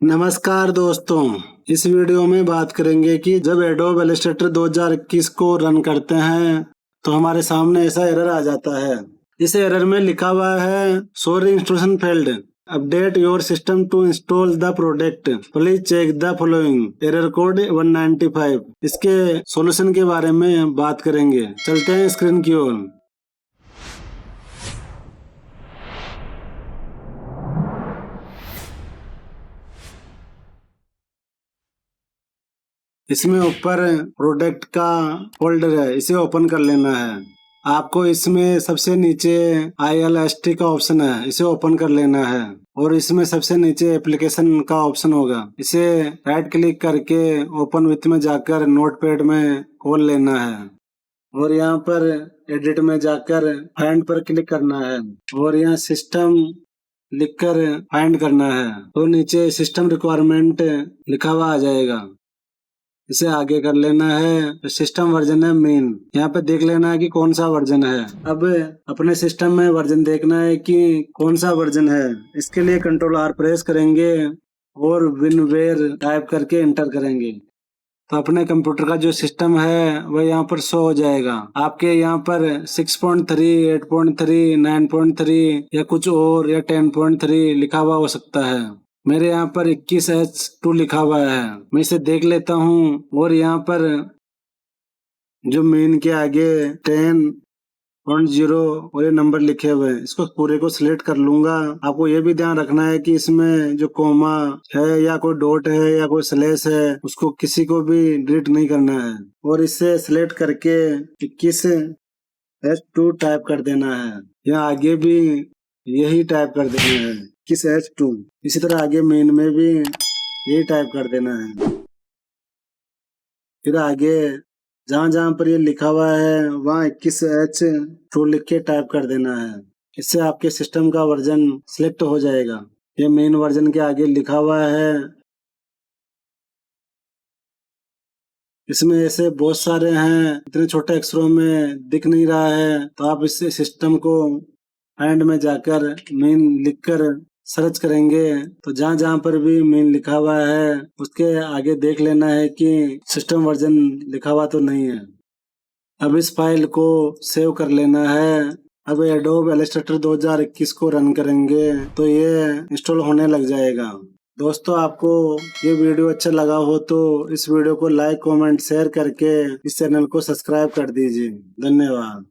नमस्कार दोस्तों, इस वीडियो में बात करेंगे कि जब एडोब इलस्ट्रेटर 2021 को रन करते हैं तो हमारे सामने ऐसा एरर आ जाता है। इस एरर में लिखा हुआ है sorry installation failed, update your system to install the product, please check the following, error code 195। इसके सॉल्यूशन के बारे में बात करेंगे। चलते हैं स्क्रीन की ओर। इसमें ऊपर प्रोडक्ट का फोल्डर है, इसे ओपन कर लेना है। आपको इसमें सबसे नीचे ILST का ऑप्शन है, इसे ओपन कर लेना है। और इसमें सबसे नीचे एप्लीकेशन का ऑप्शन होगा, इसे राइट क्लिक करके ओपन विथ में जाकर नोटपैड में खोल लेना है। और यहाँ पर एडिट में जाकर फाइंड पर क्लिक करना है और यहाँ सिस्टम लिखकर फाइंड करना है। तो नीचे सिस्टम रिक्वायरमेंट लिखा हुआ आ जाएगा, इसे आगे कर लेना है। सिस्टम वर्जन है मेन, यहाँ पे देख लेना है कि कौन सा वर्जन है। अब अपने सिस्टम में वर्जन देखना है कि कौन सा वर्जन है। इसके लिए Ctrl+R प्रेस करेंगे और विनवेयर टाइप करके एंटर करेंगे तो अपने कंप्यूटर का जो सिस्टम है वह यहाँ पर शो हो जाएगा। आपके यहाँ पर 6.3, 8.3, 9.3 या कुछ और या 10.3 लिखा हुआ हो सकता है। मेरे यहाँ पर 21H2 लिखा हुआ है। मैं इसे देख लेता हूँ और यहाँ पर जो मेन के आगे 10.0 और ये नंबर लिखे हुए हैं, इसको पूरे को सिलेक्ट कर लूंगा। आपको ये भी ध्यान रखना है कि इसमें जो कोमा है या कोई डॉट है या कोई स्लैश है, उसको किसी को भी डिलीट नहीं करना है। और इसे सिलेक्ट करके 21H2 टाइप कर देना है। यहाँ आगे भी यही टाइप कर देना है 21H2। इसी तरह आगे मेन में भी यही टाइप कर देना है। फिर आगे जहाँ जहाँ पर ये लिखा हुआ है वहाँ 21H2 लिख के टाइप कर देना है। इससे आपके सिस्टम का वर्जन सिलेक्ट हो जाएगा। ये मेन वर्जन के आगे लिखा हुआ है। इसमें ऐसे बहुत सारे हैं, इतने छोटे अक्षरों में दिख नहीं रहा है, तो आप इस सिस्टम को फाइंड में जाकर मेन लिखकर सर्च करेंगे तो जहाँ जहाँ पर भी मेन लिखा हुआ है उसके आगे देख लेना है कि सिस्टम वर्जन लिखा हुआ तो नहीं है। अब इस फाइल को सेव कर लेना है। अब एडोब इलस्ट्रेटर 2021 को रन करेंगे तो ये इंस्टॉल होने लग जाएगा। दोस्तों, आपको ये वीडियो अच्छा लगा हो तो इस वीडियो को लाइक, कमेंट, शेयर करके इस चैनल को सब्सक्राइब कर दीजिए। धन्यवाद।